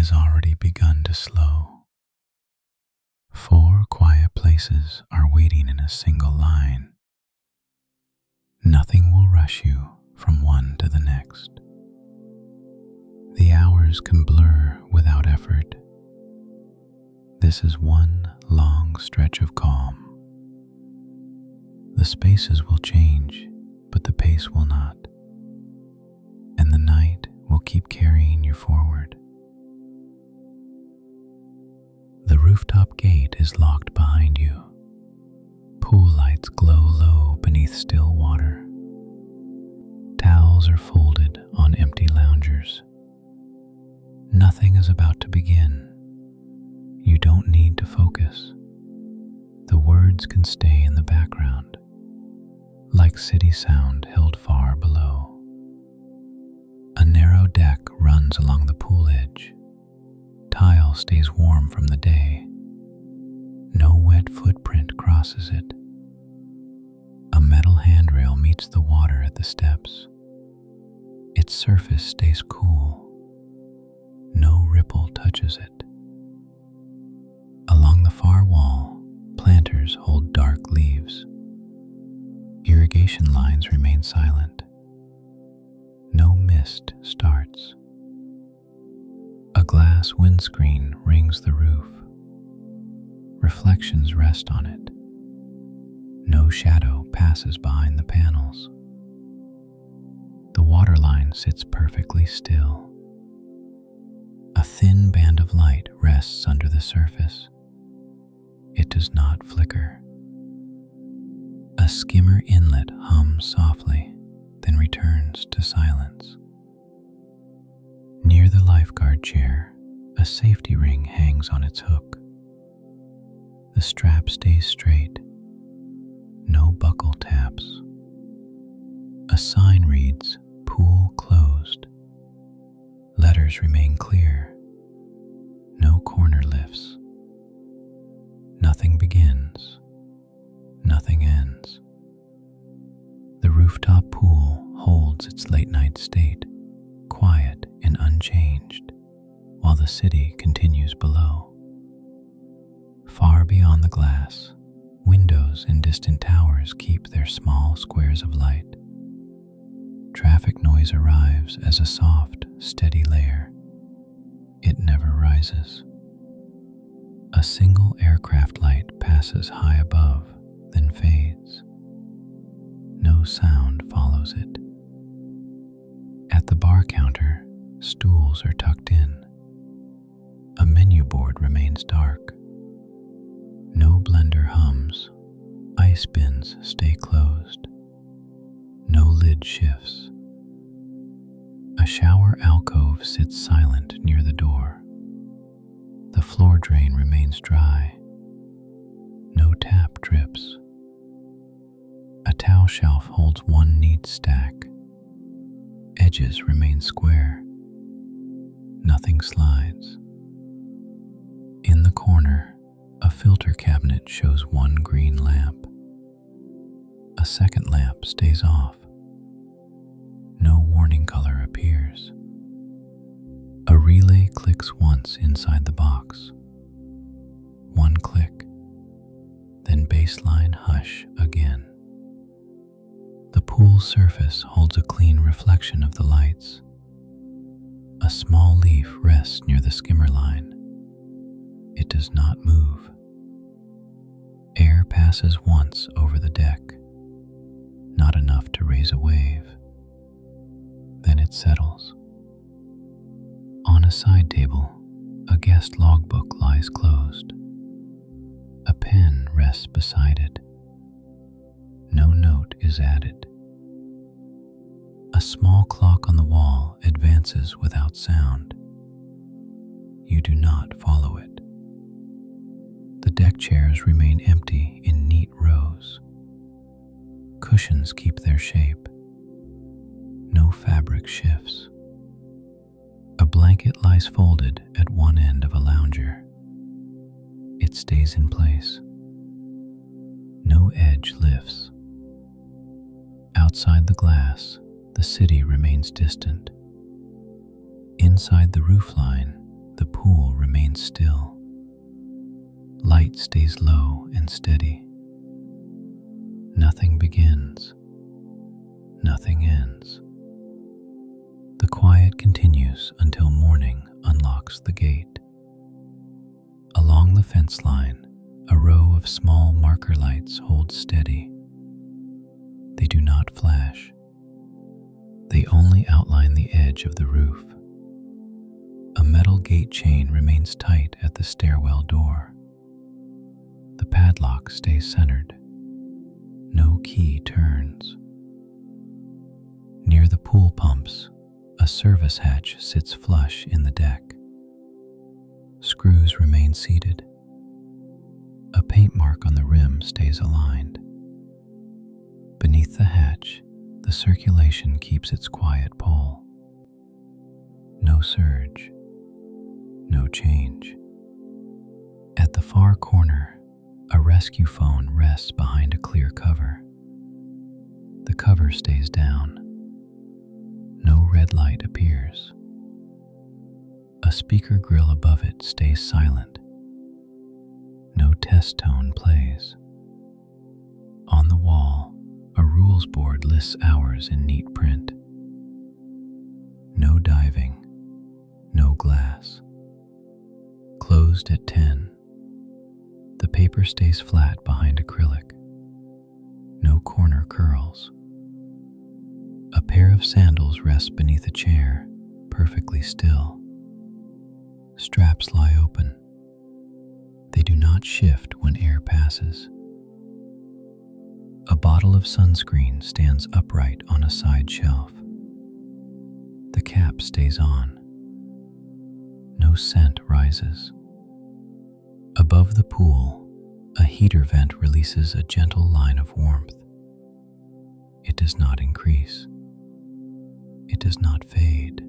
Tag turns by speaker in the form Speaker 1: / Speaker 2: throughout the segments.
Speaker 1: has already begun to slow. 4 quiet places are waiting in a single line. Nothing will rush you from one to the next. The hours can blur without effort. This is one long stretch of calm. The spaces will change, but the pace will not. And the night will keep carrying you forward. The rooftop gate is locked behind you. Pool lights glow low beneath still water. Towels are folded on empty loungers. Nothing is about to begin. You don't need to focus. The words can stay in the background, like city sound held far below. A narrow deck runs along the pool edge. Tile stays warm from the day. No wet footprint crosses it. A metal handrail meets the water at the steps. Its surface stays cool. No ripple touches it. Along the far wall, planters hold dark leaves. Irrigation lines remain silent. No mist starts. A glass windscreen rings the roof. Reflections rest on it. No shadow passes behind the panels. The waterline sits perfectly still. A thin band of light rests under the surface. It does not flicker. A skimmer inlet hums softly, then returns to silence. Near the lifeguard chair, a safety ring hangs on its hook. The strap stays straight. No buckle taps. A sign reads, "Pool closed." Letters remain clear. No corner lifts. Nothing begins. Nothing ends. The rooftop pool holds its late-night state, quiet and unchanged, while the city continues below. Far beyond the glass, windows in distant towers keep their small squares of light. Traffic noise arrives as a soft, steady layer. It never rises. A single aircraft light passes high above, then fades. No sound follows it. At the bar counter, stools are tucked in. A menu board remains dark. No blender hums. Ice bins stay closed. No lid shifts. A shower alcove sits silent near the door. The floor drain remains dry. No tap drips. A towel shelf holds one neat stack. Edges remain square. Nothing slides. In the corner, a filter cabinet shows one green lamp. A second lamp stays off. No warning color appears. A relay clicks once inside the box. One click, then baseline hush again. The pool surface holds a clean reflection of the lights. A small leaf rests near the skimmer line. It does not move. Air passes once over the deck, not enough to raise a wave. Then it settles. On a side table, a guest logbook lies closed. A pen rests beside it. No note is added. A small clock on the wall advances without sound. You do not follow it. The deck chairs remain empty in neat rows. Cushions keep their shape. No fabric shifts. A blanket lies folded at one end of a lounger. It stays in place. No edge lifts. Outside the glass, the city remains distant. Inside the roofline, the pool still. Light stays low and steady. Nothing begins. Nothing ends. The quiet continues until morning unlocks the gate. Along the fence line, a row of small marker lights hold steady. They do not flash. They only outline the edge of the roof. A metal gate chain remains tight at the stairwell door. The padlock stays centered. No key turns. Near the pool pumps, a service hatch sits flush in the deck. Screws remain seated. A paint mark on the rim stays aligned. Beneath the hatch, the circulation keeps its quiet pull. No surge. No change. At the far corner, a rescue phone rests behind a clear cover. The cover stays down. No red light appears. A speaker grill above it stays silent. No test tone plays. On the wall, a rules board lists hours in neat print. No diving. No glass. Closed at 10. The paper stays flat behind acrylic. No corner curls. A pair of sandals rests beneath a chair, perfectly still. Straps lie open. They do not shift when air passes. A bottle of sunscreen stands upright on a side shelf. The cap stays on. No scent rises. Above the pool, a heater vent releases a gentle line of warmth. It does not increase. It does not fade.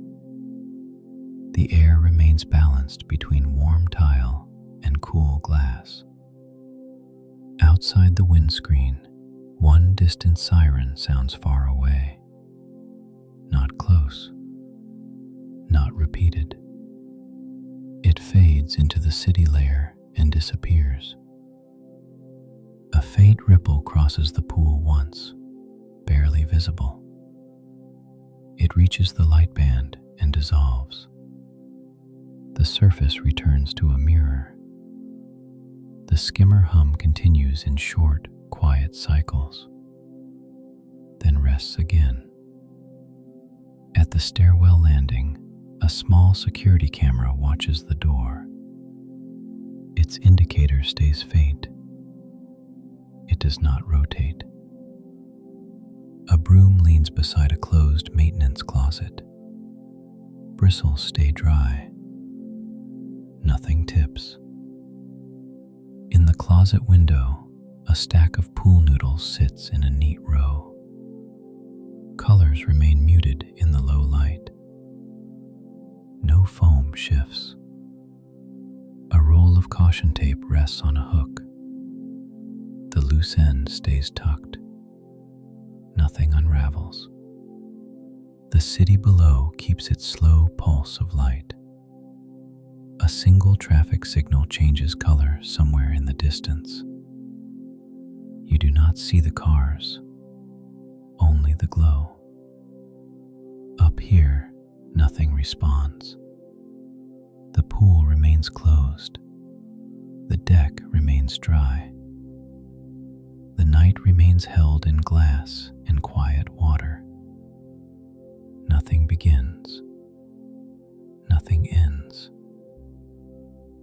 Speaker 1: The air remains balanced between warm tile and cool glass. Outside the windscreen, one distant siren sounds far away. Not close. Not repeated. It fades into the city layer and disappears. A faint ripple crosses the pool once, barely visible. It reaches the light band and dissolves. The surface returns to a mirror. The skimmer hum continues in short, quiet cycles, then rests again. At the stairwell landing, a small security camera watches the door. Its indicator stays faint. It does not rotate. A broom leans beside a closed maintenance closet. Bristles stay dry. Nothing tips. In the closet window, a stack of pool noodles sits in a neat row. Colors remain muted in the low light. No foam shifts. A roll of caution tape rests on a hook. The loose end stays tucked. Nothing unravels. The city below keeps its slow pulse of light. A single traffic signal changes color somewhere in the distance. You do not see the cars, only the glow. Up here, nothing responds. The pool remains closed. The deck remains dry. The night remains held in glass and quiet water. Nothing begins. Nothing ends.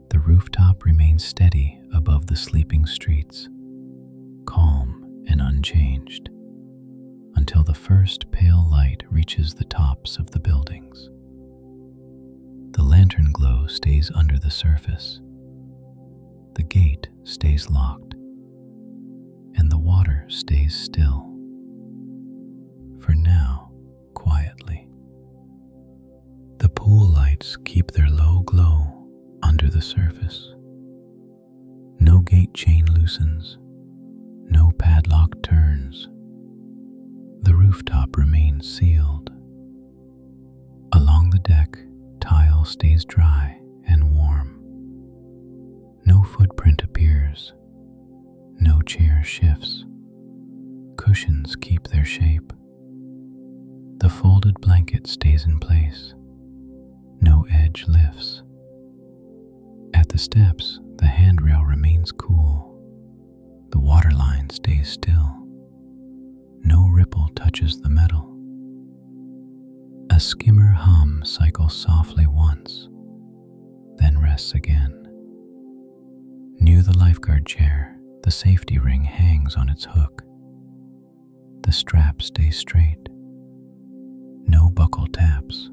Speaker 1: The rooftop remains steady above the sleeping streets, calm and unchanged, until the first pale light reaches the tops of the buildings. The lantern glow stays under the surface. The gate stays locked, and the water stays still. For now, quietly. The pool lights keep their low glow under the surface. No gate chain loosens. No padlock turns. The rooftop remains sealed. Along the deck, tile stays dry and warm. appears. No chair shifts. Cushions keep their shape. The folded blanket stays in place. No edge lifts. At the steps, the handrail remains cool. The waterline stays still. No ripple touches the metal. A skimmer hum cycles softly once, then rests again. Near the lifeguard chair, the safety ring hangs on its hook. The strap stays straight. No buckle taps.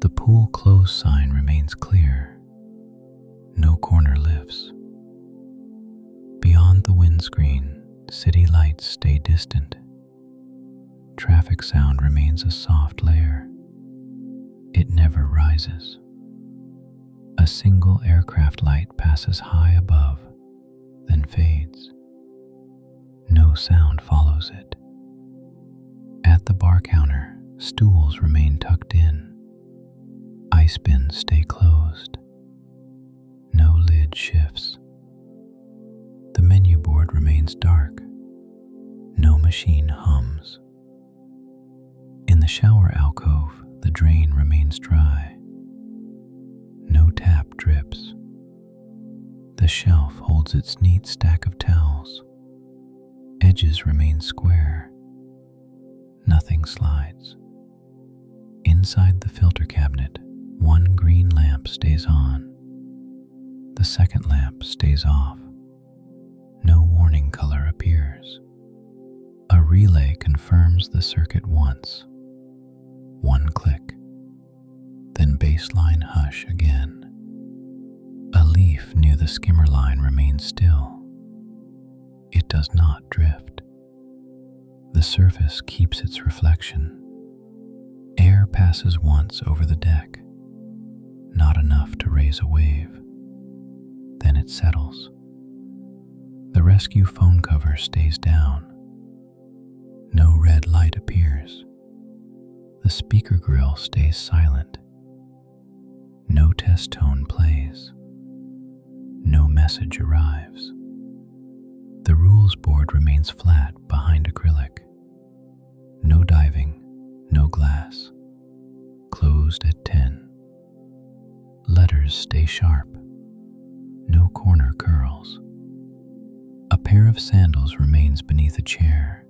Speaker 1: The pool closed sign remains clear. No corner lifts. Beyond the windscreen, city lights stay distant. Traffic sound remains a soft layer. It never rises. A single aircraft light passes high above, then fades. No sound follows it. At the bar counter, stools remain tucked in. Ice bins stay closed. No lid shifts. The menu board remains dark. No machine hums. In the shower alcove, the drain remains dry. No tap drips. The shelf holds its neat stack of towels. Edges remain square. Nothing slides. Inside the filter cabinet, one green lamp stays on. The second lamp stays off. No warning color appears. A relay confirms the circuit once. One click. Then baseline hush again. A leaf near the skimmer line remains still. It does not drift. The surface keeps its reflection. Air passes once over the deck, not enough to raise a wave. Then it settles. The rescue phone cover stays down. No red light appears. The speaker grill stays silent. No test tone plays. No message arrives. The rules board remains flat behind acrylic. No diving, no glass. Closed at 10. Letters stay sharp. No corner curls. A pair of sandals remains beneath a chair.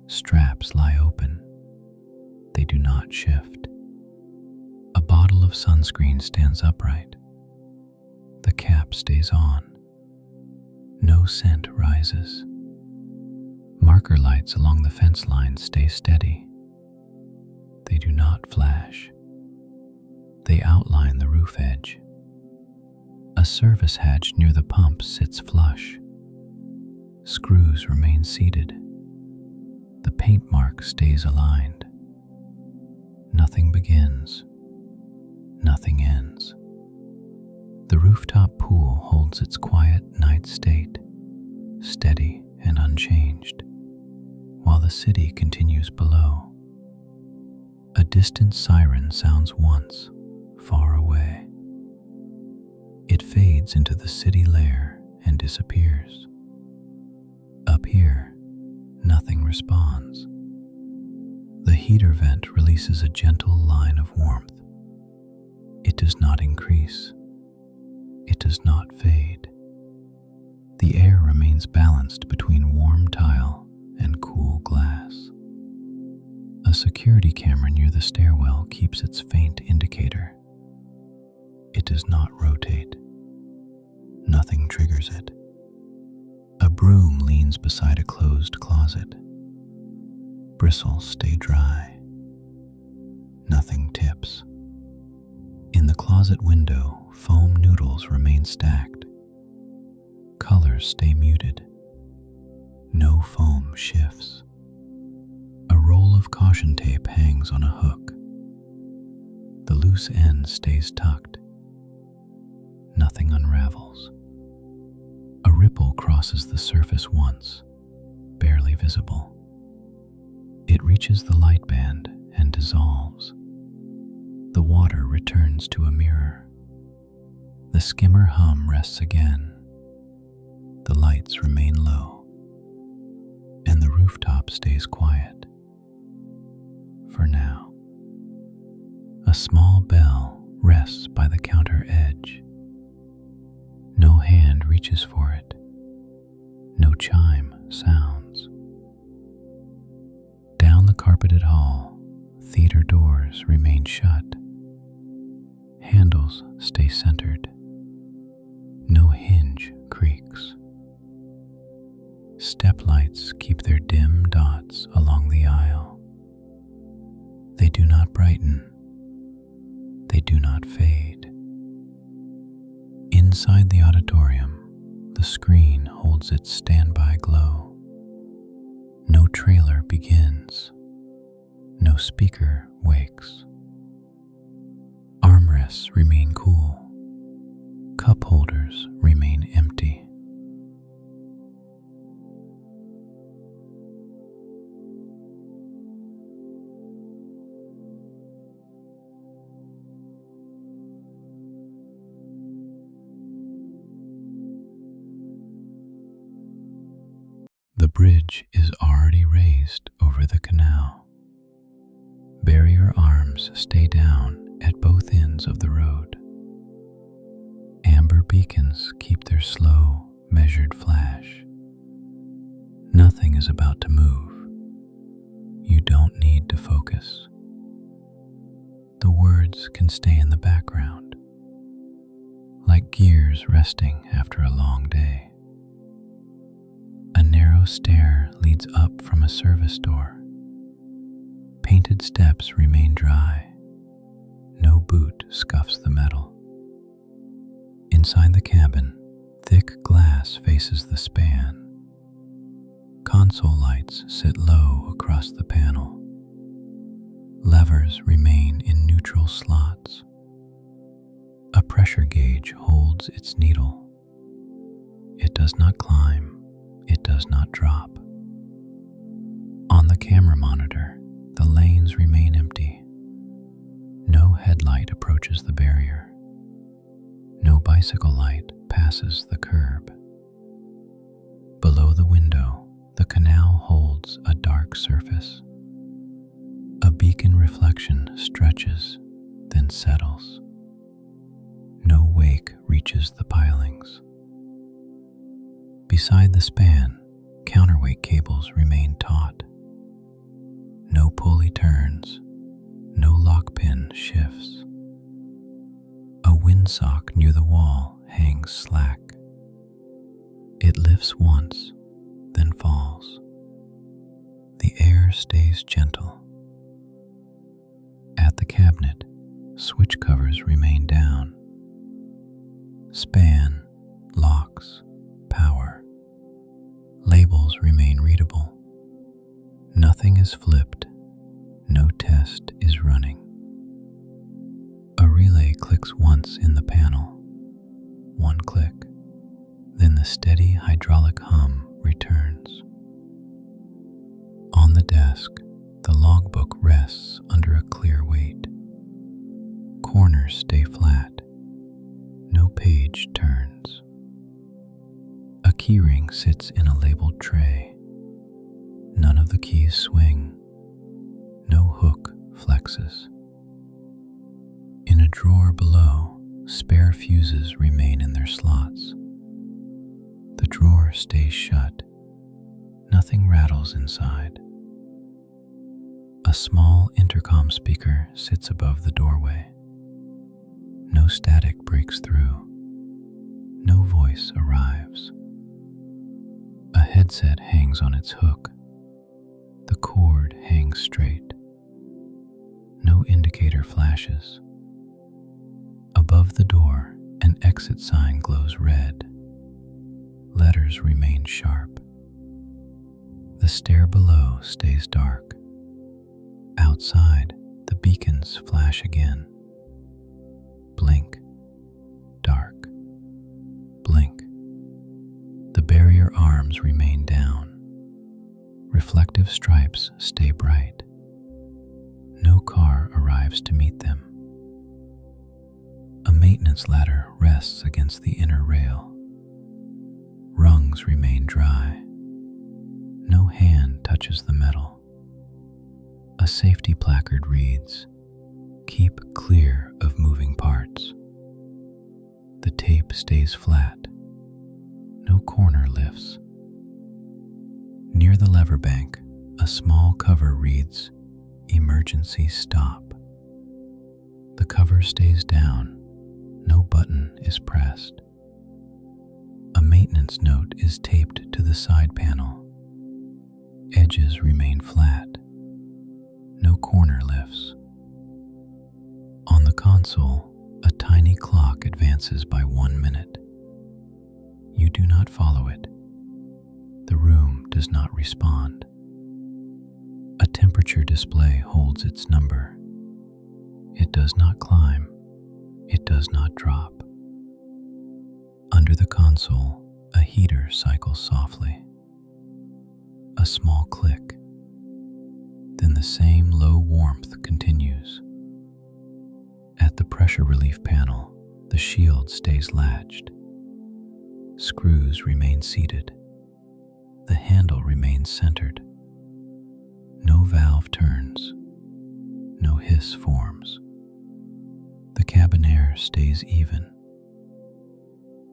Speaker 1: Straps lie open. They do not shift. A bottle of sunscreen stands upright. The cap stays on. No scent rises. Marker lights along the fence line stay steady. They do not flash. They outline the roof edge. A service hatch near the pump sits flush. Screws remain seated. The paint mark stays aligned. Nothing begins. Nothing ends. The rooftop pool holds its quiet night state, steady and unchanged, while the city continues below. A distant siren sounds once, far away. It fades into the city layer and disappears. Up here, nothing responds. The heater vent releases a gentle line of warmth. It does not increase. It does not fade. The air remains balanced between warm tile and cool glass. A security camera near the stairwell keeps its faint indicator. It does not rotate. Nothing triggers it. A broom leans beside a closed closet. Bristles stay dry. Nothing tips. In the closet window, foam noodles remain stacked. Colors stay muted. No foam shifts. A roll of caution tape hangs on a hook. The loose end stays tucked. Nothing unravels. A ripple crosses the surface once, barely visible. It reaches the light band and dissolves. The water returns to a mirror. The skimmer hum rests again, the lights remain low, and the rooftop stays quiet. For now, a small bell rests by the counter edge. No hand reaches for it. No chime sounds. Down the carpeted hall, theater doors remain shut. Handles stay centered. No hinge creaks. Step lights keep their dim dots along the aisle. They do not brighten. They do not fade. Inside the auditorium, the screen holds its standby glow. No trailer begins. No speaker wakes. Armrests remain cool. Cup holders remain empty. The bridge is already raised over the canal. Barrier arms stay down at both ends of the road. Amber beacons keep their slow, measured flash. Nothing is about to move. You don't need to focus. The words can stay in the background, like gears resting after a long day. A narrow stair leads up from a service door. Painted steps remain dry. No boot scuffs the metal. Inside the cabin, thick glass faces the span. Console lights sit low across the panel. Levers remain in neutral slots. A pressure gauge holds its needle. It does not climb. It does not drop. On the camera monitor, the lanes remain empty. No headlight approaches the barrier. No bicycle light passes the curb. Below the window, the canal holds a dark surface. A beacon reflection stretches, then settles. No wake reaches the pilings. Beside the span, counterweight cables remain taut. No pulley turns, no lock pin shifts. A windsock near the wall hangs slack. It lifts once, then falls. The air stays gentle. At the cabinet, switch covers remain down. Span, locks, power. Labels remain readable. Nothing is flipped. No test is running. A relay clicks once in the panel. One click. Then the steady hydraulic hum returns. On the desk, the logbook rests under a clear weight. Corners stay flat. No page turns. A keyring sits in a labeled tray. None of the keys swing. No hook flexes. In a drawer below, spare fuses remain in their slots. The drawer stays shut. Nothing rattles inside. A small intercom speaker sits above the doorway. No static breaks through. No voice arrives. A headset hangs on its hook. The cord hangs straight. No indicator flashes. Above the door, an exit sign glows red. Letters remain sharp. The stair below stays dark. Outside, the beacons flash again. Blink. Dark. Blink. The barrier arms remain down. Reflective stripes stay bright. No car arrives to meet them. A maintenance ladder rests against the inner rail. Rungs lungs remain dry. No hand touches the metal. A safety placard reads, "Keep clear of moving parts." The tape stays flat. No corner lifts. Near the lever bank, a small cover reads, "Emergency stop." The cover stays down. No button is pressed. A maintenance note is taped to the side panel. Edges remain flat. No corner lifts. On the console, a tiny clock advances by 1 minute. You do not follow it. The room does not respond. A temperature display holds its number. It does not climb. It does not drop. Under the console, a heater cycles softly. A small click. Then the same low warmth continues. At the pressure relief panel, the shield stays latched. Screws remain seated. The handle remains centered. No valve turns. No hiss forms. The cabin air stays even.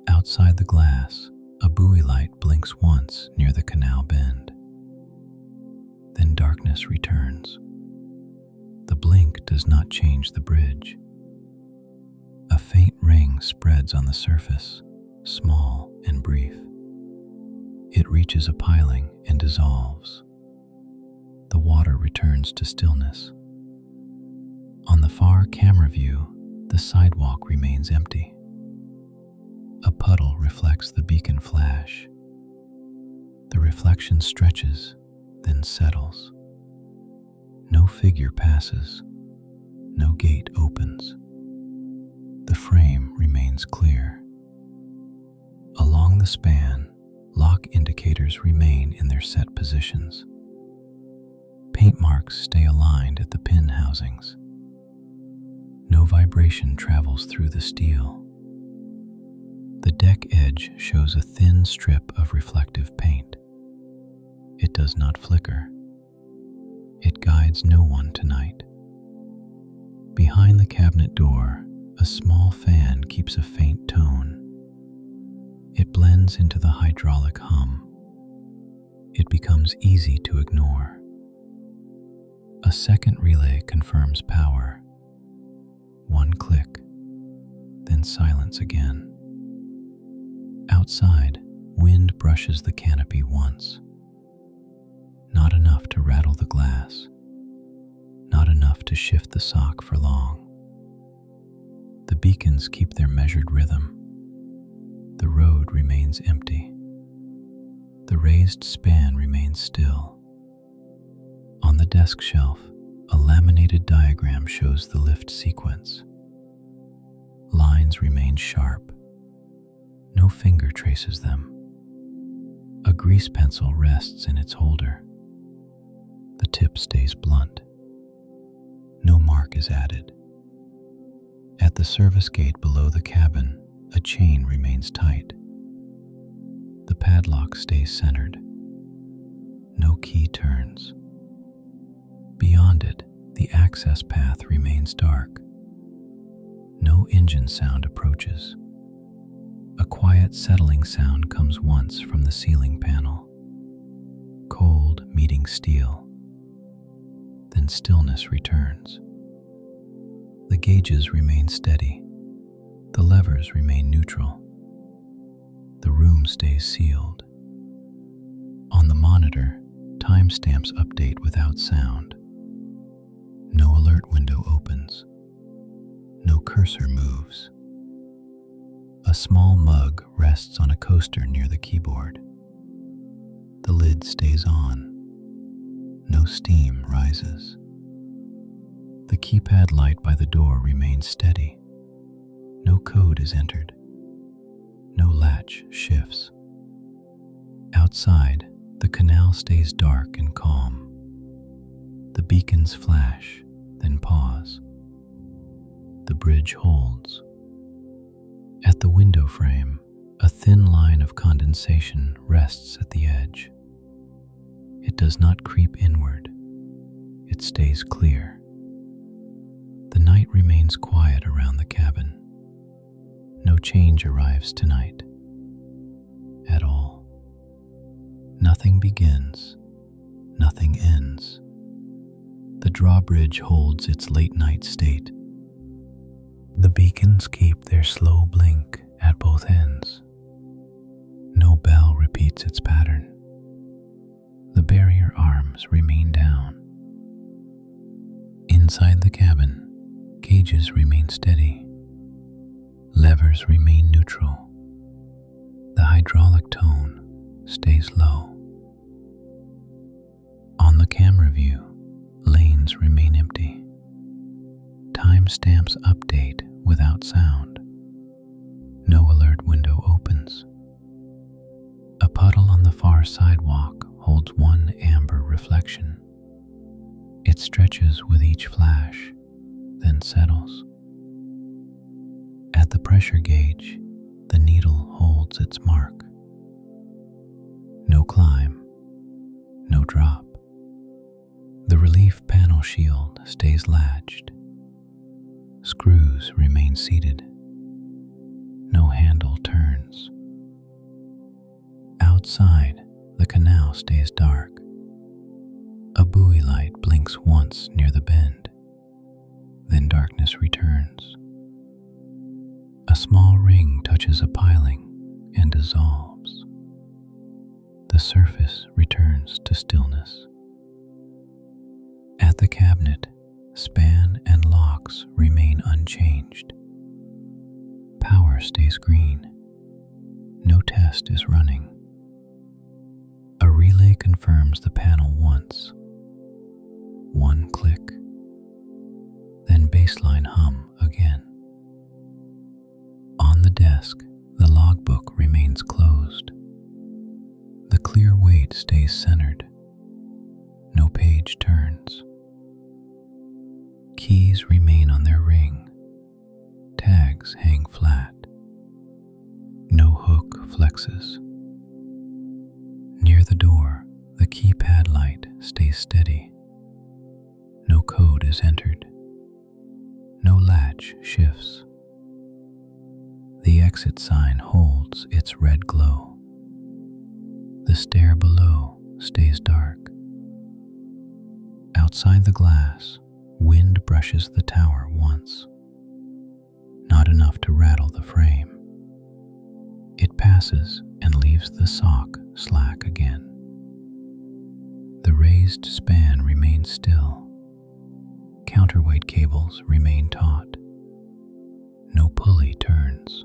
Speaker 1: Outside the glass, a buoy light blinks once near the canal bend. Then darkness returns. The blink does not change the bridge. A faint ring spreads on the surface, small and brief. It reaches a piling and dissolves. The water returns to stillness. On the far camera view, the sidewalk remains empty. A puddle reflects the beacon flash. The reflection stretches, then settles. No figure passes. No gate opens. The frame remains clear. Along the span, lock indicators remain in their set positions. Paint marks stay aligned at the pin housings. No vibration travels through the steel. The deck edge shows a thin strip of reflective paint. It does not flicker. It guides no one tonight. Behind the cabinet door, a small fan keeps a faint tone. It blends into the hydraulic hum. It becomes easy to ignore. A second relay confirms power. One click, then silence again. Outside, wind brushes the canopy once. Not enough to rattle the glass. Not enough to shift the sock for long. The beacons keep their measured rhythm. The road remains empty. The raised span remains still. On the desk shelf, a laminated diagram shows the lift sequence. Lines remain sharp. No finger traces them. A grease pencil rests in its holder. The tip stays blunt. No mark is added. At the service gate below the cabin, a chain remains tight. The padlock stays centered. No key turns. Beyond it, the access path remains dark. No engine sound approaches. A quiet settling sound comes once from the ceiling panel. Cold meeting steel. Then stillness returns. The gauges remain steady. The levers remain neutral. The room stays sealed. On the monitor, timestamps update without sound. No alert window opens. No cursor moves. A small mug rests on a coaster near the keyboard. The lid stays on. No steam rises. The keypad light by the door remains steady. No code is entered. No latch shifts. Outside, the canal stays dark and calm. The beacons flash, then pause. The bridge holds. At the window frame, a thin line of condensation rests at the edge. It does not creep inward. It stays clear. The night remains quiet around the cabin. No change arrives tonight. At all. Nothing begins. Nothing ends. The drawbridge holds its late-night state. The beacons keep their slow blink at both ends. No bell repeats its pattern. The barrier arms remain down. Inside the cabin, gauges remain steady. Levers remain neutral. The hydraulic tone stays low. On the camera view, lanes remain empty. Timestamps update without sound. No alert window opens. A puddle on the far sidewalk holds one amber reflection. It stretches with each flash, then settles. At the pressure gauge, the needle holds its mark. No climb, no drop. The relief panel shield stays latched. Screws remain seated. No handle turns. Outside, the canal stays dark. A buoy light blinks once near the bend. Then darkness returns. A small ring touches a piling and dissolves. The surface returns to stillness. At the cabinet, span and locks remain unchanged. Power stays green. No test is running. A relay confirms the panel once. One click. Then baseline hum again. On the desk, the logbook remains closed. The clear weight stays centered. No page turns. Keys remain on their ring. Tags hang flat. No hook flexes. Near the door, the keypad light stays steady. No code is entered. No latch shifts. The exit sign holds its red glow. The stair below stays dark. Outside the glass, wind brushes the tower once. Not enough to rattle the frame. It passes and leaves the sock slack again. The raised span remains still. Counterweight cables remain taut. No pulley turns.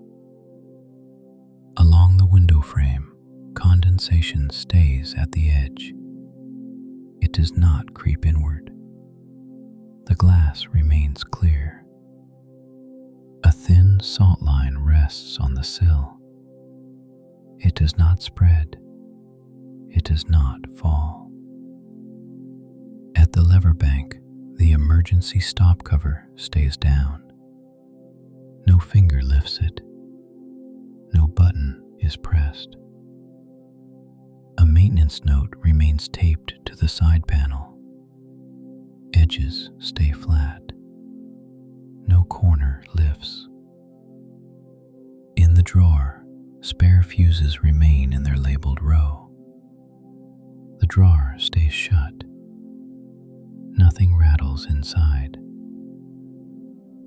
Speaker 1: Along the window frame, condensation stays at the edge. It does not creep inward. The glass remains clear. A thin salt line rests on the sill. It does not spread. It does not fall. At the lever bank, the emergency stop cover stays down. No finger lifts it. No button is pressed. A maintenance note remains taped to the side panel. Edges stay flat. No corner lifts. In the drawer, spare fuses remain in their labeled row. The drawer stays shut. Nothing rattles inside.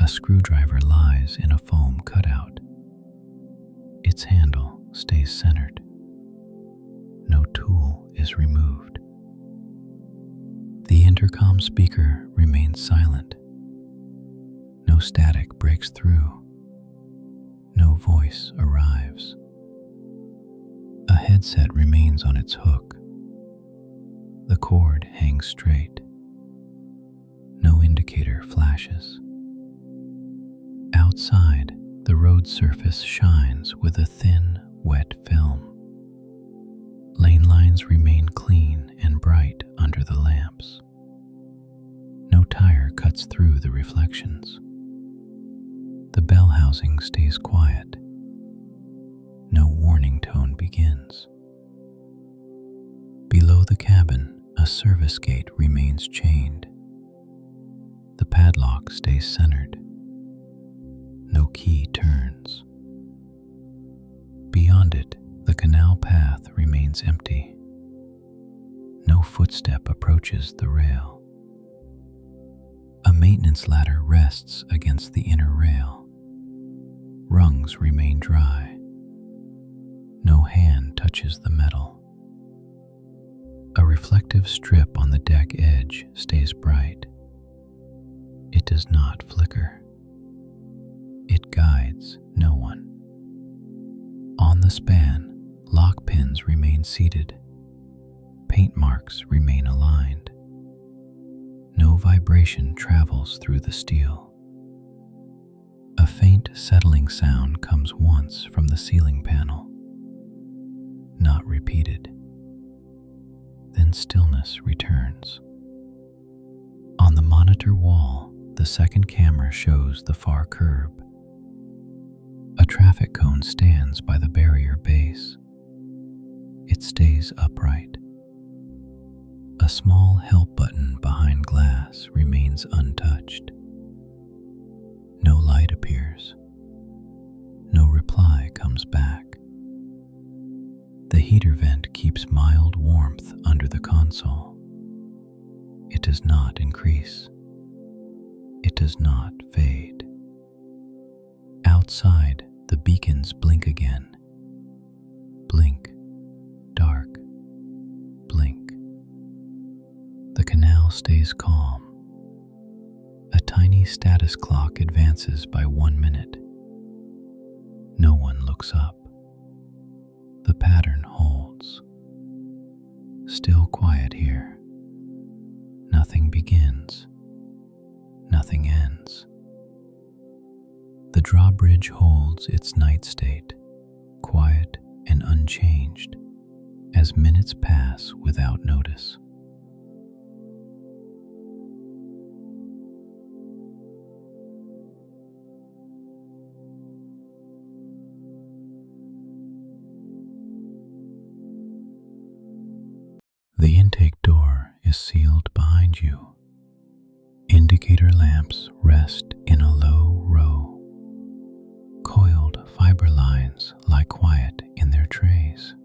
Speaker 1: A screwdriver lies in a foam cutout. Its handle stays centered. No tool is removed. The intercom speaker remains silent. No static breaks through. No voice arrives. A headset remains on its hook. The cord hangs straight. No indicator flashes. Outside, the road surface shines with a thin, wet film. Lane lines remain clean and bright under the lamps. No tire cuts through the reflections. The bell housing stays quiet. No warning begins. Below the cabin, a service gate remains chained. The padlock stays centered. No key turns. Beyond it, the canal path remains empty. No footstep approaches the rail. A maintenance ladder rests against the inner rail. Rungs remain dry. No hand touches the metal. A reflective strip on the deck edge stays bright. It does not flicker. It guides no one. On the span, lock pins remain seated. Paint marks remain aligned. No vibration travels through the steel. A faint settling sound comes once from the ceiling panel, not repeated. Then stillness returns. On the monitor wall, the second camera shows the far curb. A traffic cone stands by the barrier base. It stays upright. A small help button behind glass remains untouched. No light appears. No reply comes back. The heater vent keeps mild warmth under the console. It does not increase. It does not fade. Outside, the beacons blink again. Blink, dark, blink. The canal stays calm. A tiny status clock advances by 1 minute. No one looks up. The pattern holds. Still quiet here. Nothing begins. Nothing ends. The drawbridge holds its night state, quiet and unchanged, as minutes pass without notice. The intake door is sealed behind you. Indicator lamps rest in a low row. Coiled fiber lines lie quiet in their trays.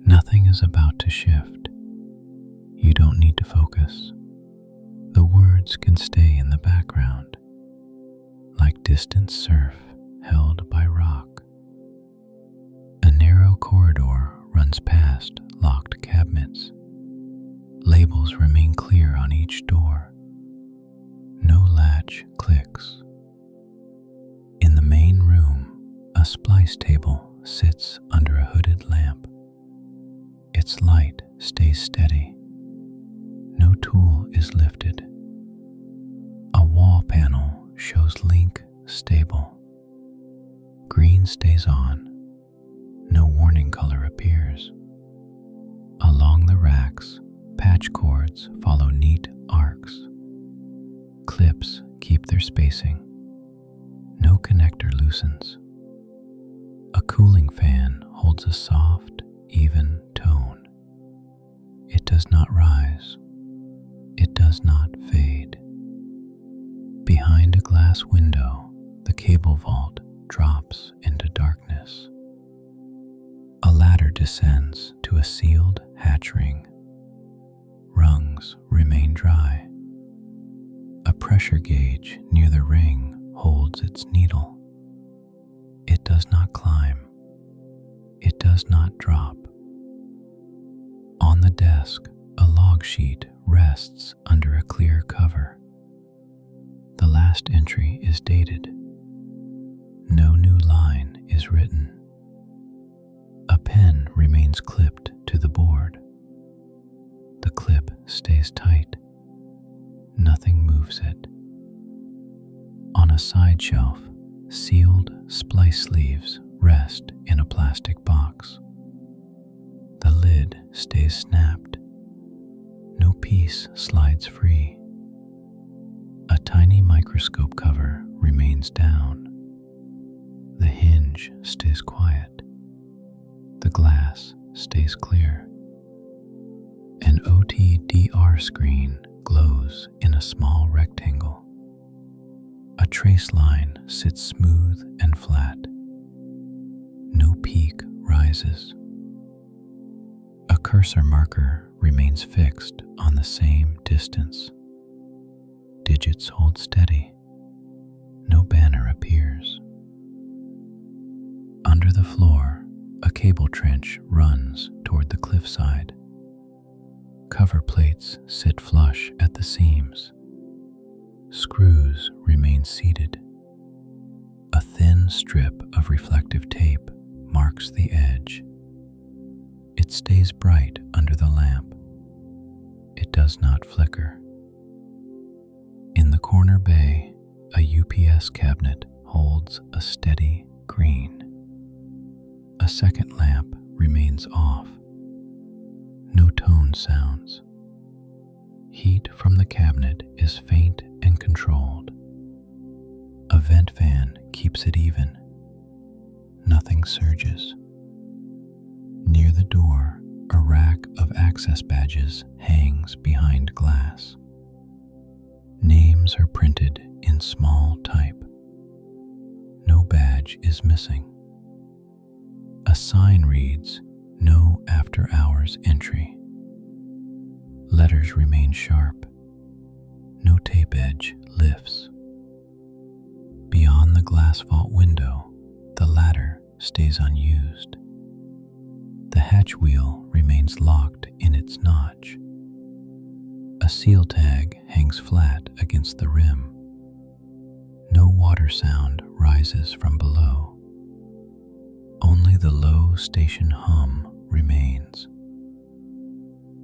Speaker 1: Nothing is about to shift. You don't need to focus. The words can stay in the background, like distant surf held by rock. A narrow corridor runs past locked cabinets. Labels remain clear on each door. No latch clicks. In the main room, a splice table sits under a hooded lamp. Its light stays steady. No tool is lifted. A wall panel shows link stable. Green stays on. No warning color appears. Along the racks, patch cords follow neat arcs. Clips keep their spacing. No connector loosens. A cooling fan holds a soft, even tone. It does not rise. It does not fade. Behind a glass window, the cable vault drops into darkness. A ladder descends to a sealed hatch ring. Rungs remain dry. A pressure gauge near the ring holds its needle. It does not climb. It does not drop. On the desk, a log sheet rests under a clear cover. The last entry is dated. No new line is written. A pen remains clipped to the board. The clip stays tight. Nothing moves it. On a side shelf, sealed splice sleeves rest in a plastic box. The lid stays snapped. No piece slides free. A tiny microscope cover remains down. The hinge stays quiet. glass stays clear. An OTDR screen glows in a small rectangle. A trace line sits smooth and flat. No peak rises. A cursor marker remains fixed on the same distance. Digits hold steady. No banner appears. Under the floor, a cable trench runs toward the cliffside. Cover plates sit flush at the seams. Screws remain seated. A thin strip of reflective tape marks the edge. It stays bright under the lamp. It does not flicker. In the corner bay, a UPS cabinet holds a steady green. A second lamp remains off. No tone sounds. Heat from the cabinet is faint and controlled. A vent fan keeps it even. Nothing surges. Near the door, a rack of access badges hangs behind glass. Names are printed in small type. No badge is missing. A sign reads, "No after-hours entry." Letters remain sharp. No tape edge lifts. Beyond the glass vault window, the ladder stays unused. The hatch wheel remains locked in its notch. A seal tag hangs flat against the rim. No water sound rises from below. Only the low station hum remains.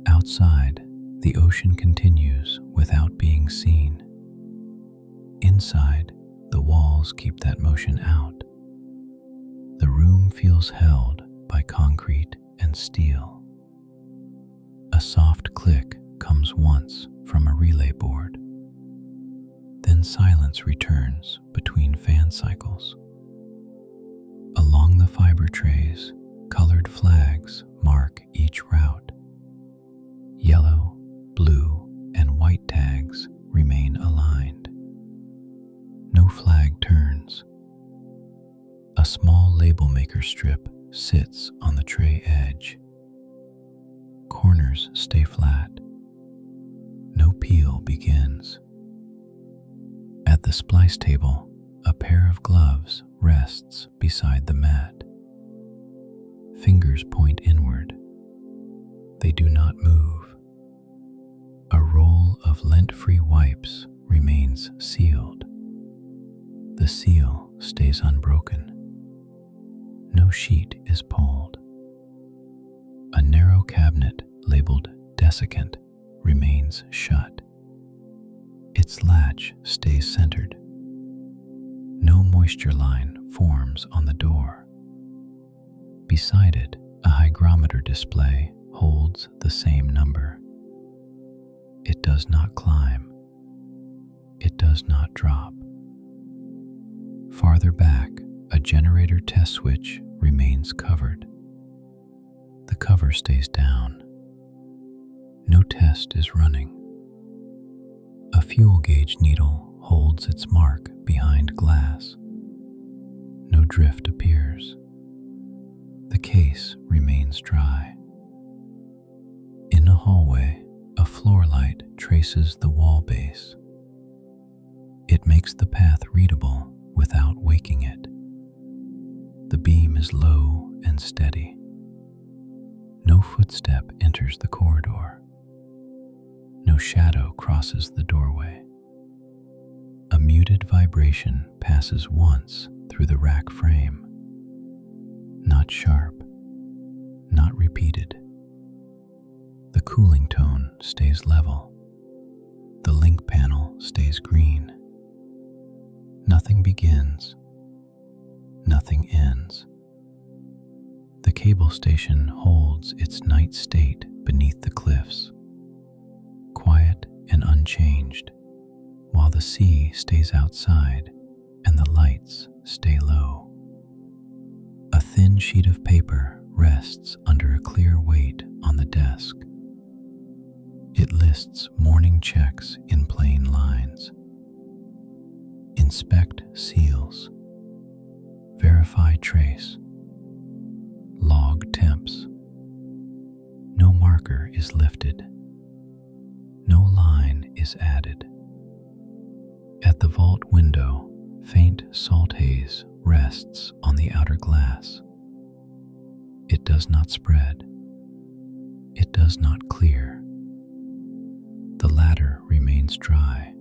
Speaker 1: Outside, the ocean continues without being seen. Inside, the walls keep that motion out. The room feels held by concrete and steel. A soft click comes once from a relay board. Then silence returns between fan cycles. Along the fiber trays, colored flags mark each route. Yellow, blue, and white tags remain aligned. No flag turns. A small label maker strip sits on the tray edge. Corners stay flat. No peel begins. At the splice table, a pair of gloves rests beside the mat. Fingers point inward. They do not move. A roll of lint-free wipes remains sealed. The seal stays unbroken. No sheet is pulled. A narrow cabinet labeled desiccant remains shut. Its latch stays centered. No moisture line forms on the door. Beside it, a hygrometer display holds the same number. It does not climb. It does not drop. Farther back, a generator test switch remains covered. The cover stays down. No test is running. A fuel gauge needle holds its mark behind glass. No drift appears. The case remains dry. In a hallway, a floor light traces the wall base. It makes the path readable without waking it. The beam is low and steady. No footstep enters the corridor. No shadow crosses the doorway. A muted vibration passes once through the rack frame. Not sharp, not repeated. The cooling tone stays level. The link panel stays green. Nothing begins. Nothing ends. The cable station holds its night state beneath the cliffs, quiet and unchanged, while the sea stays outside and the lights stay low. A thin sheet of paper rests under a clear weight on the desk. It lists morning checks in plain lines. Inspect seals. Verify trace. Log temps. No marker is lifted. No line is added. At the vault window, faint salt haze rests on the outer glass. It does not spread. It does not clear. The ladder remains dry.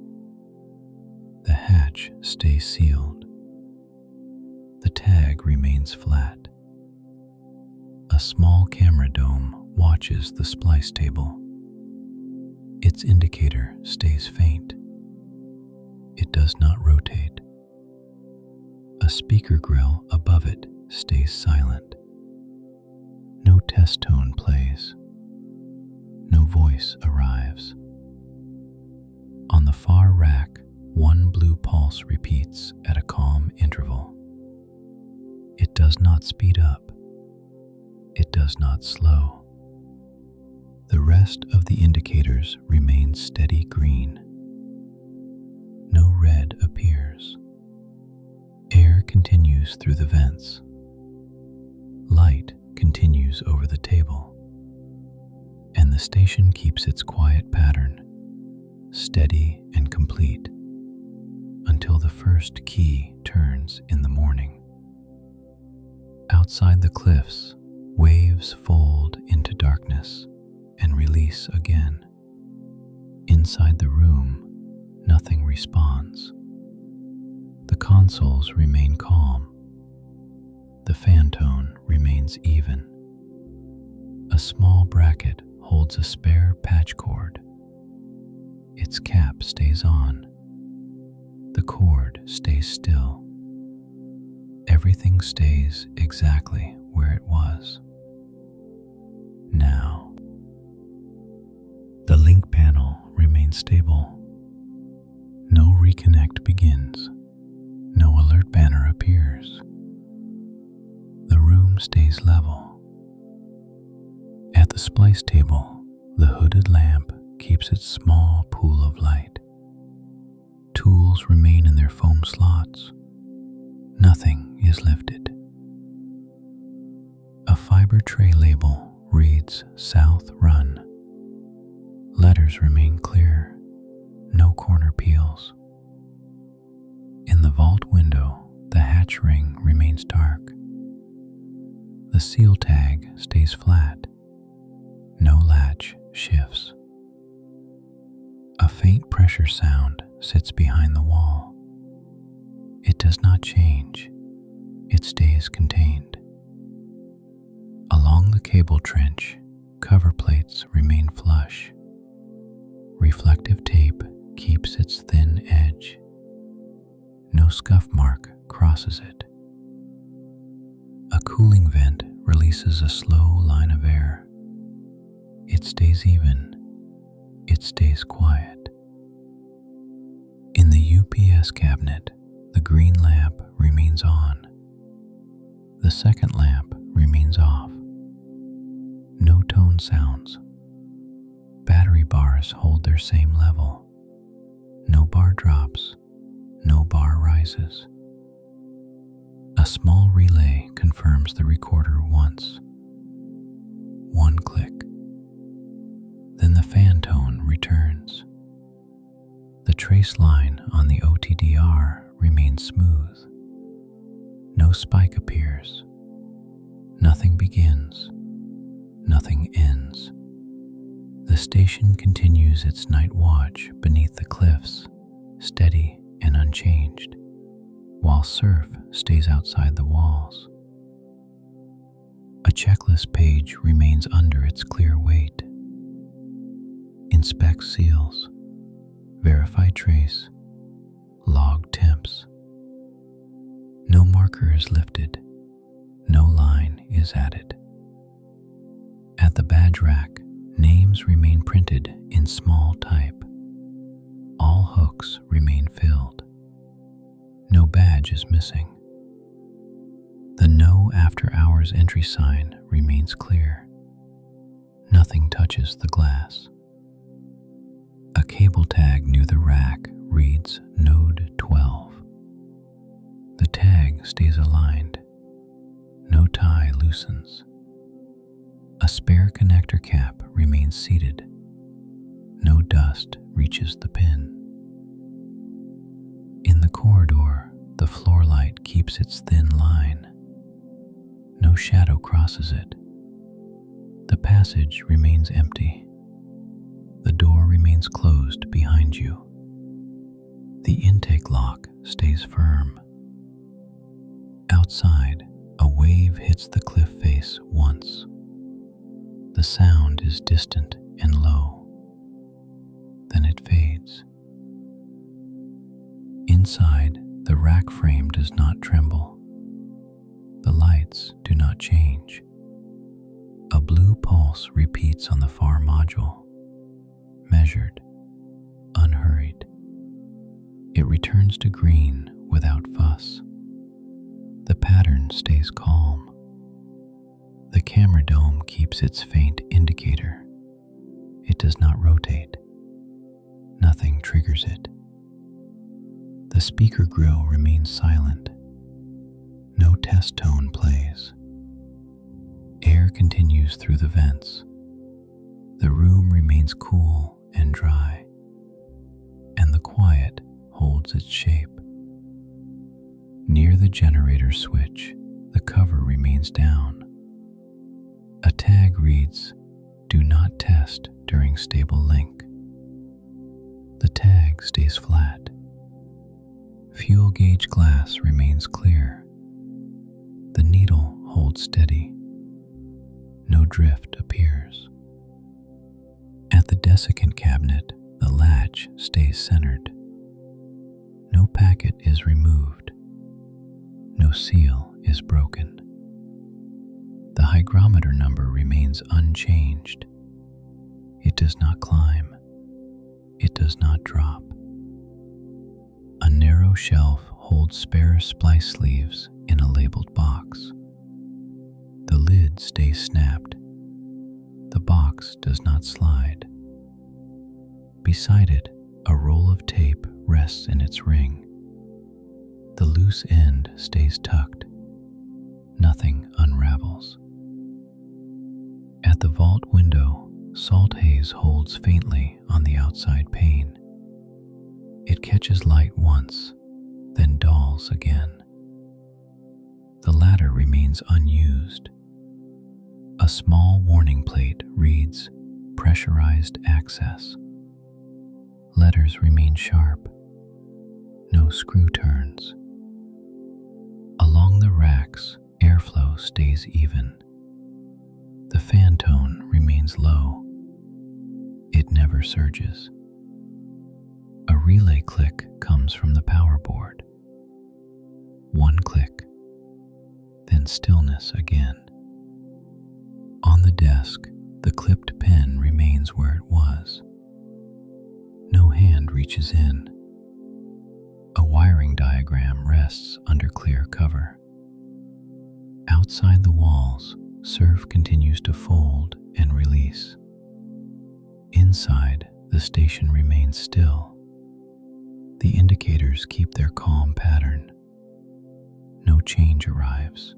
Speaker 1: The hatch stays sealed. The tag remains flat. A small camera dome watches the splice table. Its indicator stays faint. It does not rotate. A speaker grill above it stays silent. No test tone plays. No voice arrives. On the far rack, one blue pulse repeats at a calm interval. It does not speed up. It does not slow. The rest of the indicators remain steady green. No red appears. Air continues through the vents. Light continues over the table. And the station keeps its quiet pattern, steady and complete, until the first key turns in the morning. Outside the cliffs, waves fold into darkness and release again. Inside the room, nothing responds. The consoles remain calm. The fan tone remains even. A small bracket holds a spare patch cord. Its cap stays on. The cord stays still. Everything stays exactly where it was. Now, the link panel remains stable. No reconnect begins. No alert banner appears. The room stays level. At the splice table, the hooded lamp keeps its small pool of light. Tools remain in their foam slots. Nothing is lifted. A fiber tray label reads South Run. Letters remain clear. No corner peels. In the vault window, the hatch ring remains dark. The seal tag stays flat. No latch shifts. A faint pressure sound sits behind the wall. It does not change. It stays contained. Along the cable trench, cover plates remain flush. Reflective tape keeps its thin edge. No scuff mark crosses it. A cooling vent releases a slow line of air. It stays even. It stays quiet. In the UPS cabinet, the green lamp remains on. The second lamp remains off. No tone sounds. Battery bars hold their same level. No bar drops. No bar rises. A small relay confirms the recorder once. One click. Then the fan tone returns. The trace line on the OTDR remains smooth. No spike appears. Nothing begins. Nothing ends. The station continues its night watch beneath the cliffs, steady and unchanged, while surf stays outside the walls. A checklist page remains under its clear weight. Inspect seals. Verify trace. Log temps. No marker is lifted. No line is added. At the badge rack, names remain printed in small type. All hooks remain filled. No badge is missing. The no after-hours entry sign remains clear. Nothing touches the glass. A cable tag near the rack reads Node 12. The tag stays aligned. No tie loosens. A spare connector cap remains seated. No dust reaches the pin. In the corridor, the floor light keeps its thin line. No shadow crosses it. The passage remains empty. The door remains closed behind you. The intake lock stays firm. Outside, a wave hits the cliff face once. The sound is distant and low. Then it fades. Inside, the rack frame does not tremble. The lights do not change. A blue pulse repeats on the far module, measured, unhurried. It returns to green without fuss. The pattern stays calm. The camera dome keeps its faint indicator. It does not rotate. Nothing triggers it. The speaker grill remains silent. No test tone plays. Air continues through the vents. The room remains cool and dry, and the quiet holds its shape. Near the generator switch, the cover remains down. A tag reads, "Do not test during stable link." The tag stays flat. Fuel gauge glass remains clear. The needle holds steady. No drift appears. At the desiccant cabinet, the latch stays centered. No packet is removed. No seal is broken. The hygrometer number remains unchanged. It does not climb. It does not drop. A narrow shelf holds spare splice sleeves in a labeled box. The lid stays snapped. The box does not slide. Beside it, a roll of tape rests in its ring. The loose end stays tucked. Nothing unravels. At the vault window, salt haze holds faintly on the outside pane. It catches light once, then dulls again. The latter remains unused. A small warning plate reads, "Pressurized access." Letters remain sharp. No screw turns. Along the racks, airflow stays even. The fan tone remains low. It never surges. A relay click comes from the power board. One click, then stillness again. On the desk, the clipped pen remains where it was. No hand reaches in. A wiring diagram rests under clear cover. Outside the walls, surf continues to fold and release. Inside, the station remains still. The indicators keep their calm pattern. No change arrives.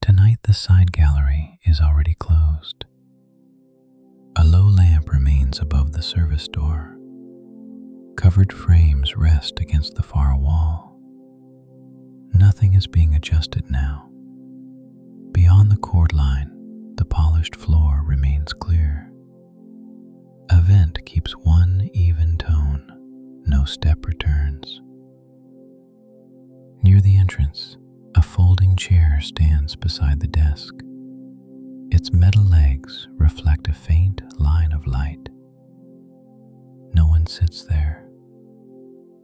Speaker 1: Tonight the side gallery is already closed. A low lamp remains above the service door. Covered frames rest against the far wall. Nothing is being adjusted now. Beyond the cord line, the polished floor remains clear. A vent keeps one even tone. No step returns. Near the entrance, a folding chair stands beside the desk. Its metal legs reflect a faint line of light. No one sits there.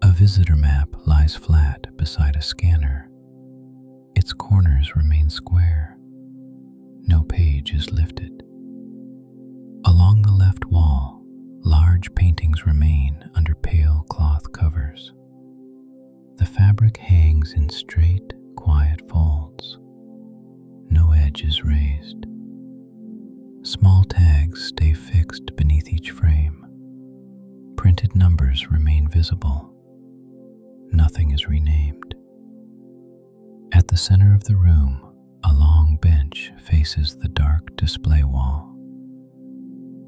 Speaker 1: A visitor map lies flat beside a scanner. Its corner corners remain square. No page is lifted. Along the left wall, large paintings remain under pale cloth covers. The fabric hangs in straight, quiet folds. No edge is raised. Small tags stay fixed beneath each frame. Printed numbers remain visible. Nothing is renamed. At the center of the room, a long bench faces the dark display wall.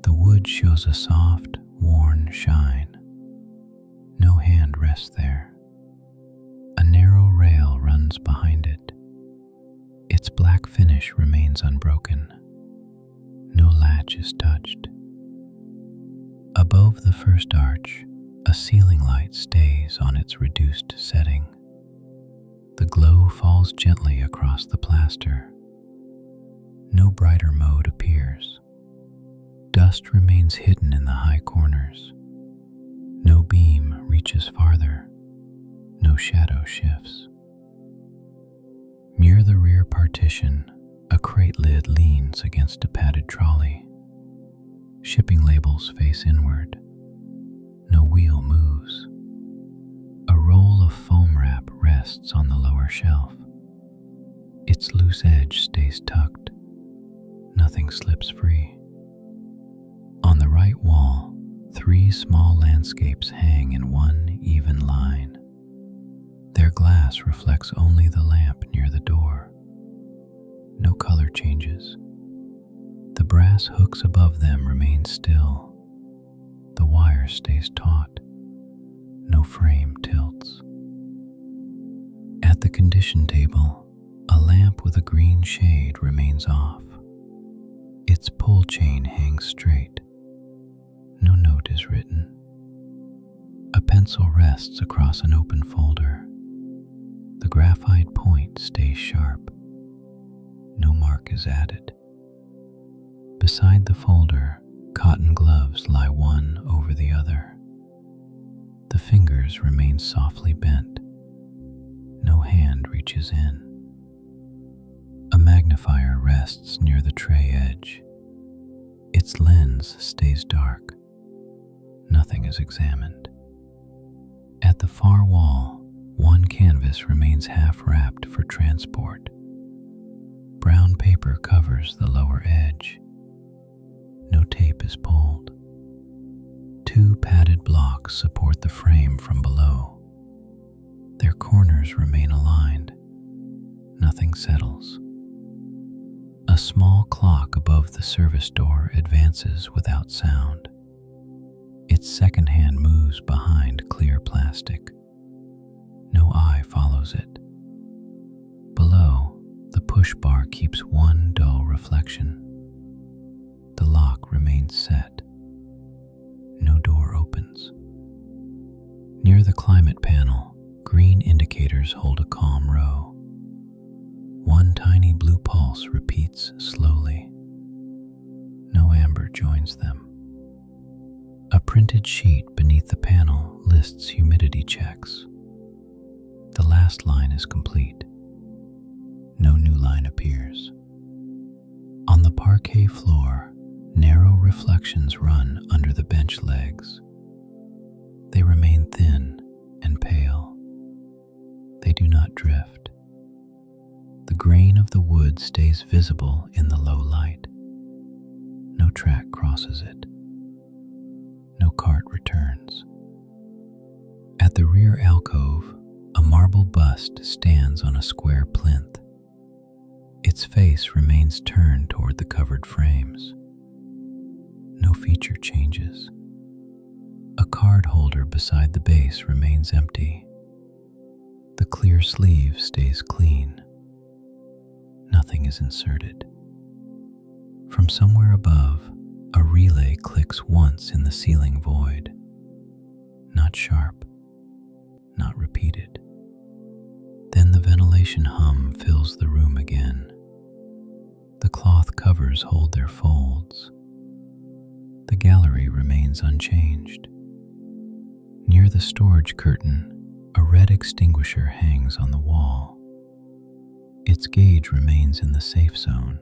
Speaker 1: The wood shows a soft, worn shine. No hand rests there. A narrow rail runs behind it. Its black finish remains unbroken. No latch is touched. Above the first arch, a ceiling light stays on its reduced setting. The glow falls gently across the plaster. No brighter mode appears. Dust remains hidden in the high corners. No beam reaches farther. No shadow shifts. Near the rear partition, a crate lid leans against a padded trolley. Shipping labels face inward. No wheel moves. A roll of foam wrap rests on the lower shelf. Its loose edge stays tucked. Nothing slips free. On the right wall, 3 small landscapes hang in one even line. Their glass reflects only the lamp near the door. No color changes. The brass hooks above them remain still. The wire stays taut. No frame tilts. At the condition table, a lamp with a green shade remains off. Its pull chain hangs straight. No note is written. A pencil rests across an open folder. The graphite point stays sharp. No mark is added. Beside the folder, cotton gloves lie one over the other. The fingers remain softly bent. No hand reaches in. A magnifier rests near the tray edge. Its lens stays dark. Nothing is examined. At the far wall, one canvas remains half-wrapped for transport. Brown paper covers the lower edge. No tape is pulled. 2 padded blocks support the frame from below. Their corners remain aligned. Nothing settles. A small clock above the service door advances without sound. Its second hand moves behind clear plastic. No eye follows it. Below, the push bar keeps one dull reflection. The lock remains set. No door opens. Near the climate panel, green indicators hold a calm row. One tiny blue pulse repeats slowly. No amber joins them. A printed sheet beneath the panel lists humidity checks. The last line is complete. No new line appears. On the parquet floor, narrow reflections run under the bench legs. They remain thin and pale. They do not drift. The grain of the wood stays visible in the low light. No track crosses it. No cart returns. At the rear alcove, a marble bust stands on a square plinth. Its face remains turned toward the covered frames. No feature changes. A card holder beside the base remains empty. The clear sleeve stays clean. Nothing is inserted. From somewhere above, a relay clicks once in the ceiling void. Not sharp, not repeated. Then the ventilation hum fills the room again. The cloth covers hold their folds. The gallery remains unchanged. Near the storage curtain, a red extinguisher hangs on the wall. Its gauge remains in the safe zone.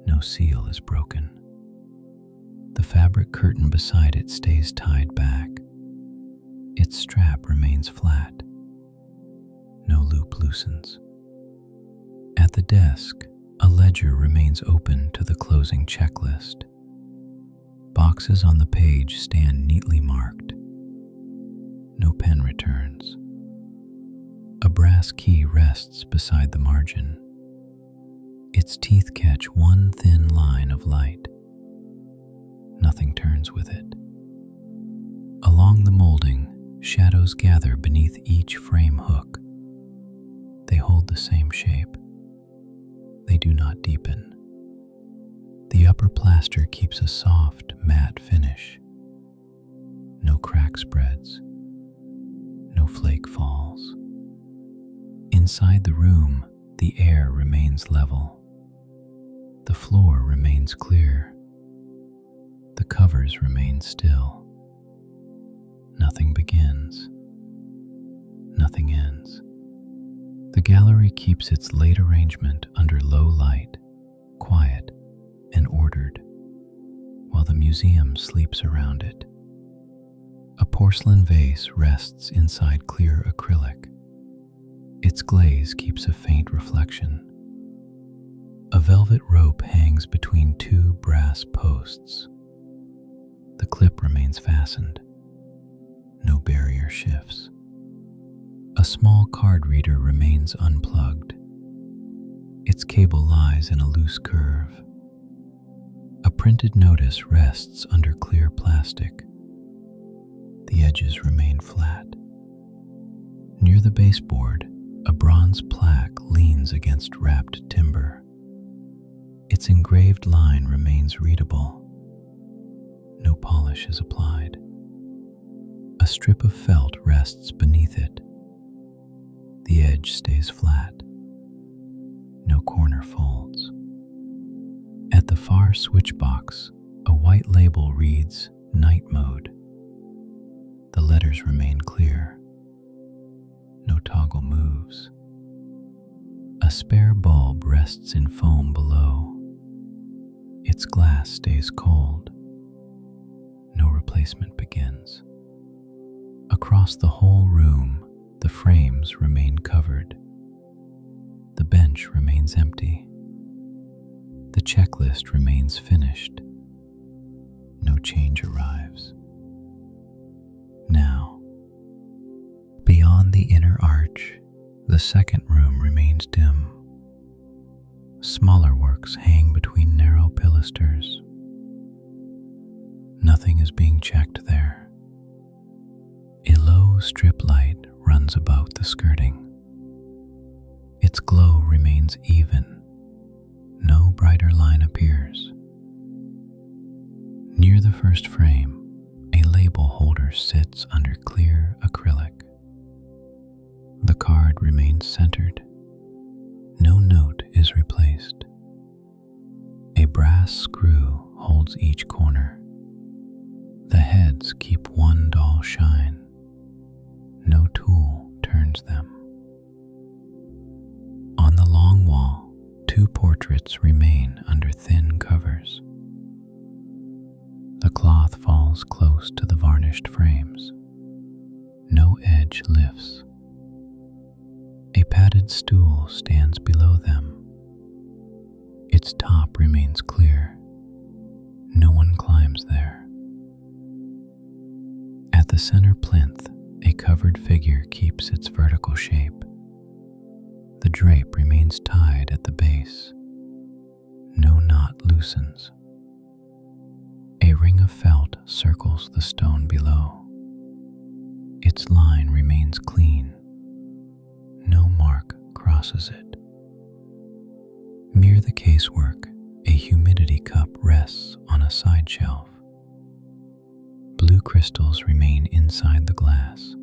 Speaker 1: No seal is broken. The fabric curtain beside it stays tied back. Its strap remains flat. No loop loosens. At the desk, a ledger remains open to the closing checklist. Boxes on the page stand neatly marked. No pen returns. A brass key rests beside the margin. Its teeth catch one thin line of light. Nothing turns with it. Along the molding, shadows gather beneath each frame hook. They hold the same shape. They do not deepen. The upper plaster keeps a soft, matte finish. No crack spreads. No flake falls. Inside the room, the air remains level. The floor remains clear. The covers remain still. Nothing begins. Nothing ends. The gallery keeps its late arrangement under low light, quiet and ordered, while the museum sleeps around it. A porcelain vase rests inside clear acrylic. Its glaze keeps a faint reflection. A velvet rope hangs between two brass posts. The clip remains fastened. No barrier shifts. A small card reader remains unplugged. Its cable lies in a loose curve. A printed notice rests under clear plastic. The edges remain flat. Near the baseboard, a bronze plaque leans against wrapped timber. Its engraved line remains readable. No polish is applied. A strip of felt rests beneath it. The edge stays flat. No corner folds. At the far switch box, a white label reads Night Mode. The letters remain clear. No toggle moves. A spare bulb rests in foam below. Its glass stays cold. No replacement begins. Across the whole room, the frames remain covered. The bench remains empty. The checklist remains finished. No change arrives. Now, beyond the inner arch, the second room remains dim. Smaller works hang between narrow pilasters. Nothing is being checked there. A low strip light runs about the skirting. Its glow remains even. No brighter line appears. Near the first frame, a label holder sits under clear acrylic. The card remains centered. No note is replaced. A brass screw holds each corner. The heads keep one dull shine. No tool turns them. On the long wall, two portraits remain under thin covers. The cloth falls close to the varnished frames. No edge lifts. A padded stool stands below them. Its top remains clear. No one climbs there. At the center plinth, a covered figure keeps its vertical shape. The drape remains tied at the base. No knot loosens. A ring of felt circles the stone below. Its line remains clean. No mark crosses it. Near the casework, a humidity cup rests on a side shelf. Blue crystals remain inside the glass.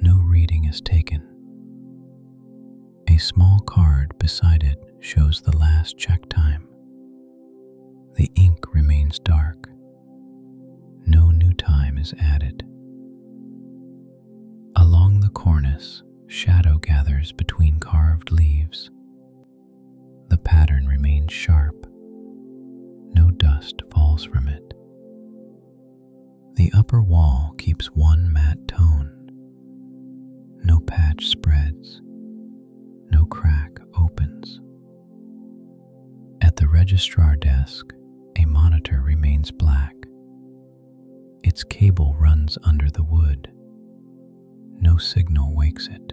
Speaker 1: No reading is taken. A small card beside it shows the last check time. The ink remains dark. No new time is added. Along the cornice, shadow gathers between carved remains sharp. No dust falls from it. The upper wall keeps one matte tone. No patch spreads. No crack opens. At the registrar desk, a monitor remains black. Its cable runs under the wood. No signal wakes it.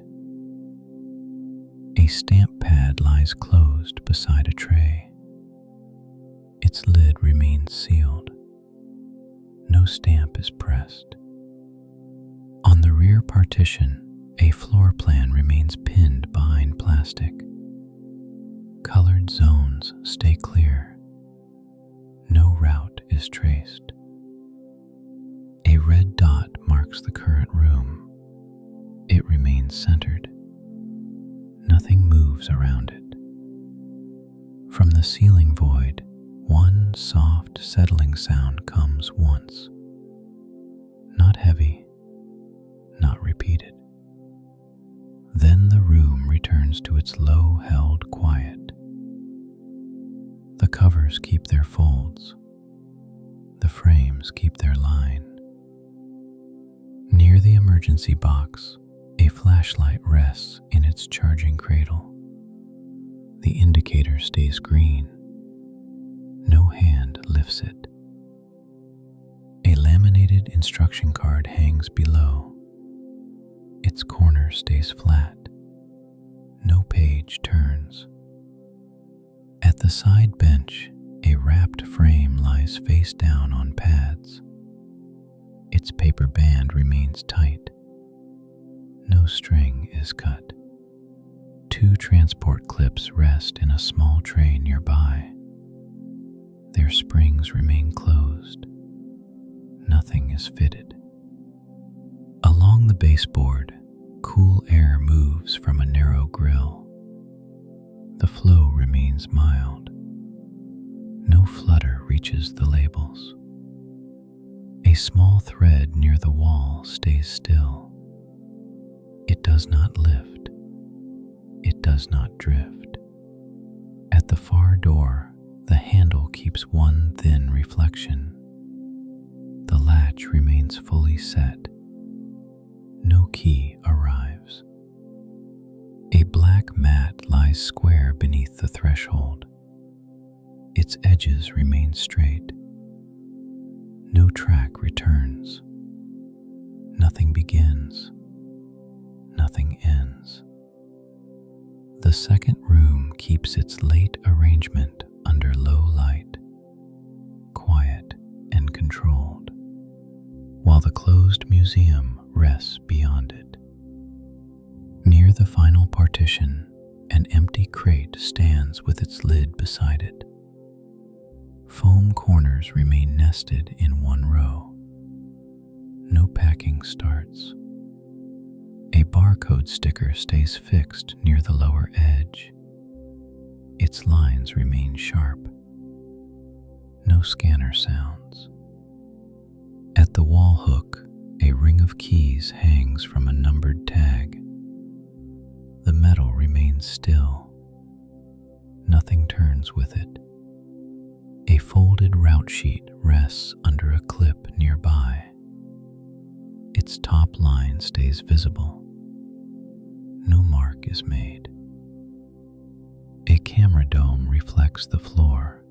Speaker 1: A stamp pad lies closed beside a tray. Its lid remains sealed. No stamp is pressed. On the rear partition, a floor plan remains pinned behind plastic. Colored zones stay clear. No route is traced. A red dot marks the current room. It remains centered. Nothing moves around it. From the ceiling void, one soft, settling sound comes once. Not heavy, not repeated. Then the room returns to its low-held quiet. The covers keep their folds. The frames keep their line. Near the emergency box, a flashlight rests in its charging cradle. The indicator stays green. No hand lifts it. A laminated instruction card hangs below. Its corner stays flat. No page turns. At the side bench, a wrapped frame lies face down on pads. Its paper band remains tight. No string is cut. Two transport clips rest in a small tray nearby. Their springs remain closed. Nothing is fitted. Along the baseboard, cool air moves from a narrow grill. The flow remains mild. No flutter reaches the labels. A small thread near the wall stays still. It does not lift. It does not drift. At the far door, the handle keeps one thin reflection. The latch remains fully set. No key arrives. A black mat lies square beneath the threshold. Its edges remain straight. No track returns. Nothing begins. Nothing ends. The second room keeps its late arrangement under low light, quiet and controlled, while the closed museum rests beyond it. Near the final partition, an empty crate stands with its lid beside it. Foam corners remain nested in one row. No packing starts. A barcode sticker stays fixed near the lower edge. Its lines remain sharp. No scanner sounds. At the wall hook, a ring of keys hangs from a numbered tag. The metal remains still. Nothing turns with it. A folded route sheet rests under a clip nearby. Its top line stays visible. No mark is made. A camera dome reflects the floor.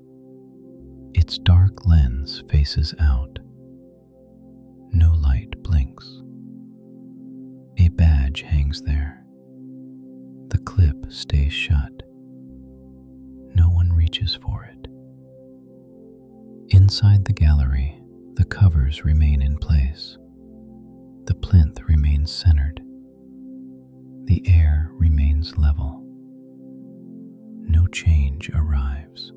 Speaker 1: Its dark lens faces out. No light blinks. A badge hangs there. The clip stays shut. No one reaches for it. Inside the gallery, the covers remain in place. The plinth remains centered. The air remains level. No change arrives.